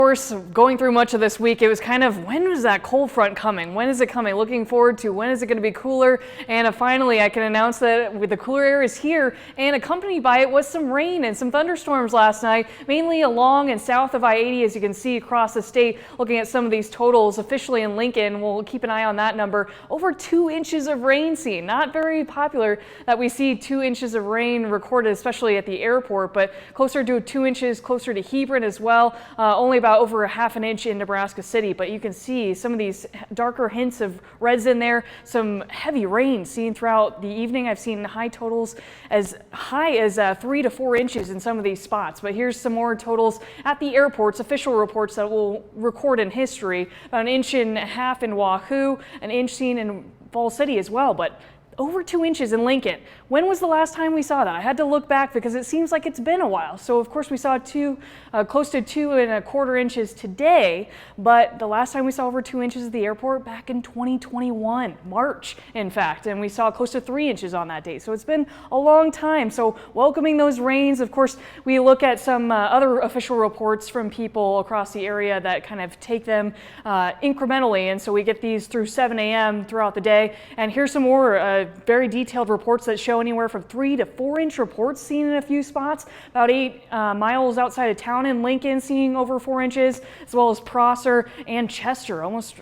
Course, going through much of this week, it was kind of, when was that cold front coming? When is it coming? Looking forward to when is it going to be cooler? And finally, I can announce that with the cooler air is here, and accompanied by it was some rain and some thunderstorms last night, mainly along and south of I-80, as you can see across the state. Looking at some of these totals officially in Lincoln, we'll keep an eye on that number. Over 2 inches of rain seen. Not very popular that we see 2 inches of rain recorded, especially at the airport, but closer to 2 inches, closer to Hebron as well. Only about over a ½ an inch in Nebraska City, but you can see some of these darker hints of reds in there. Some heavy rain seen throughout the evening. I've seen high totals as high as 3 to 4 inches in some of these spots. But here's some more totals at the airports, official reports that will record in history. About 1.5 inches in Wahoo, an inch seen in Falls City as well, but over 2 inches in Lincoln. When was the last time we saw that? I had to look back because it seems like it's been a while. So of course we saw close to 2¼ inches today, but the last time we saw over 2 inches at the airport back in 2021, March in fact, and we saw close to 3 inches on that day. So it's been a long time. So welcoming those rains. Of course, we look at some other official reports from people across the area that kind of take them incrementally, and so we get these through 7 a.m. throughout the day. And here's some more very detailed reports that show anywhere from 3 to 4 inch reports seen in a few spots. About 8 miles outside of town in Lincoln, seeing over 4 inches, as well as Prosser and Chester, almost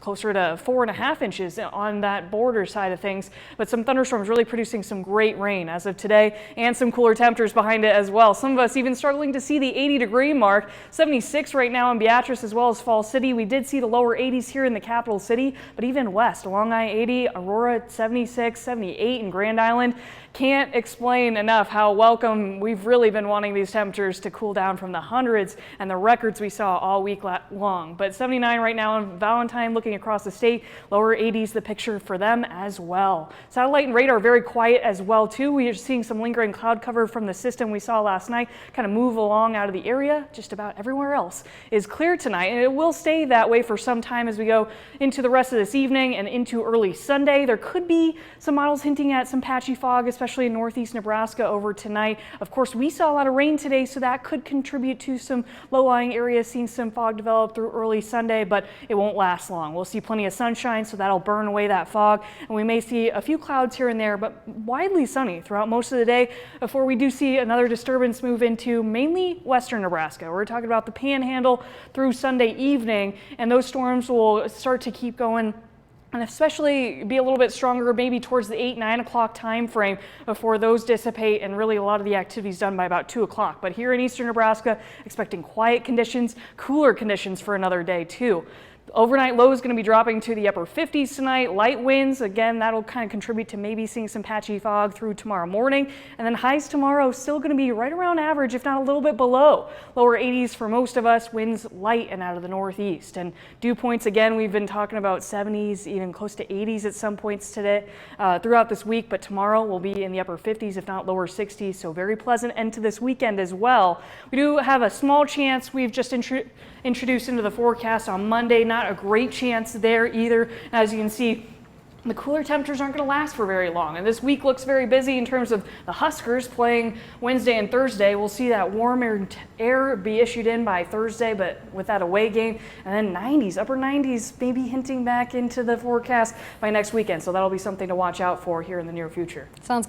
closer to 4½ inches on that border side of things. But some thunderstorms really producing some great rain as of today, and some cooler temperatures behind it as well. Some of us even struggling to see the 80-degree mark. 76 right now in Beatrice as well as Falls City. We did see the lower 80s here in the capital city, but even west along I-80, Aurora 76, 78 in Grand Island. Can't explain enough how welcome we've really been wanting these temperatures to cool down from the hundreds and the records we saw all week long. But 79 right now in Valentine, looking across the state, lower 80s the picture for them as well. Satellite and radar very quiet as well too. We are seeing some lingering cloud cover from the system we saw last night kind of move along out of the area. Just about everywhere else is clear tonight, and it will stay that way for some time as we go into the rest of this evening and into early Sunday. There could be some models hinting at some patchy fog, especially in northeast Nebraska over tonight. Of course, we saw a lot of rain today, so that could contribute to some low-lying areas seeing some fog develop through early Sunday, but it won't last long. We'll see plenty of sunshine, so that'll burn away that fog, and we may see a few clouds here and there, but widely sunny throughout most of the day before we do see another disturbance move into mainly western Nebraska. We're talking about the Panhandle through Sunday evening, and those storms will start to keep going and especially be a little bit stronger maybe towards the 8-9 o'clock time frame before those dissipate, and really a lot of the activity is done by about 2 o'clock. But here in eastern Nebraska, expecting quiet conditions, cooler conditions for another day too. Overnight low is going to be dropping to the upper 50s tonight. Light winds, again, that'll kind of contribute to maybe seeing some patchy fog through tomorrow morning. And then highs tomorrow still going to be right around average, if not a little bit below. Lower 80s for most of us, winds light and out of the northeast. And dew points, again, we've been talking about 70s, even close to 80s at some points today throughout this week. But tomorrow will be in the upper 50s, if not lower 60s. So very pleasant end to this weekend as well. We do have a small chance we've just introduced into the forecast on Monday. Not a great chance there either. As you can see, the cooler temperatures aren't going to last for very long, and this week looks very busy in terms of the Huskers playing Wednesday and Thursday. We'll see that warm air be issued in by Thursday, but with that away game, and then 90s, upper 90s, maybe hinting back into the forecast by next weekend. So that'll be something to watch out for here in the near future. Sounds